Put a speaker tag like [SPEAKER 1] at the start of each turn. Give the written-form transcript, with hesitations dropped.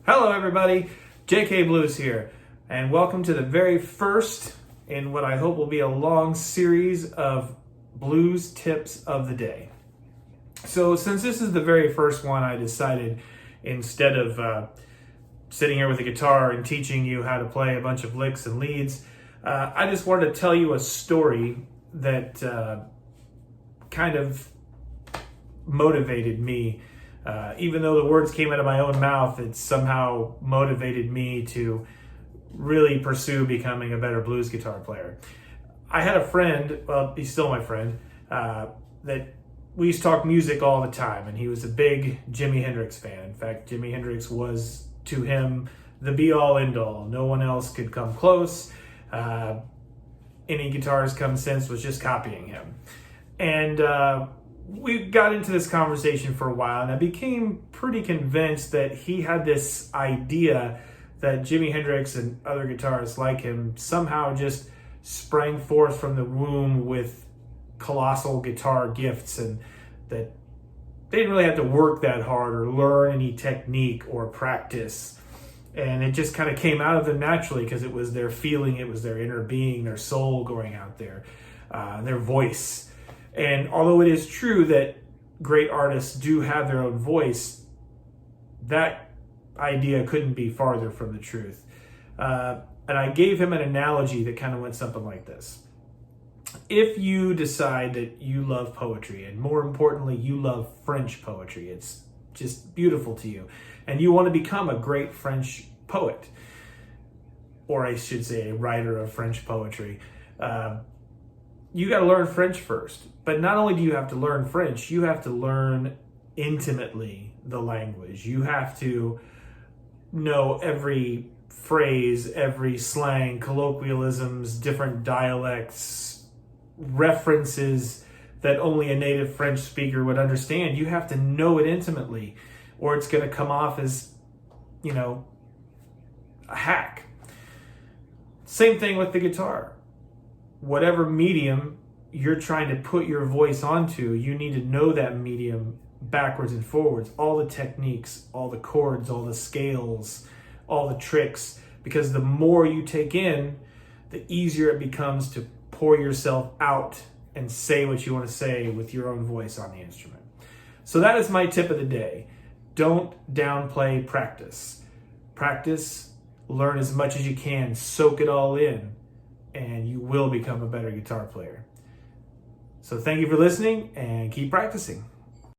[SPEAKER 1] Hello everybody, JK Blues here, and welcome to the very first in what I hope will be a long series of blues tips of the day. So since this is the very first one, I decided instead of sitting here with a guitar and teaching you how to play a bunch of licks and leads, I just wanted to tell you a story that kind of motivated me. Even though the words came out of my own mouth, it somehow motivated me to really pursue becoming a better blues guitar player. I had a friend, well, he's still my friend, that we used to talk music all the time, and he was a big Jimi Hendrix fan. In fact, Jimi Hendrix was, to him, the be-all, end-all. No one else could come close. Any guitarist come since was just copying him. And we got into this conversation for a while, and I became pretty convinced that he had this idea that Jimi Hendrix and other guitarists like him somehow just sprang forth from the womb with colossal guitar gifts, and that they didn't really have to work that hard or learn any technique or practice. And it just kind of came out of them naturally because it was their feeling, it was their inner being, their soul going out there, their voice. And although it is true that great artists do have their own voice, that idea couldn't be farther from the truth. And I gave him an analogy that kind of went something like this. If you decide that you love poetry, and more importantly, you love French poetry, it's just beautiful to you, and you want to become a great French poet, or I should say a writer of French poetry, you got to learn French first. But not only do you have to learn French, you have to learn intimately the language. You have to know every phrase, every slang, colloquialisms, different dialects, references that only a native French speaker would understand. You have to know it intimately, or it's going to come off as, a hack. Same thing with the guitar. Whatever medium you're trying to put your voice onto, you need to know that medium backwards and forwards, all the techniques, all the chords, all the scales, all the tricks, because the more you take in, the easier it becomes to pour yourself out and say what you want to say with your own voice on the instrument. So that is my tip of the day. Don't downplay practice. Practice, learn as much as you can, soak it all in, and you will become a better guitar player. So thank you for listening, and keep practicing.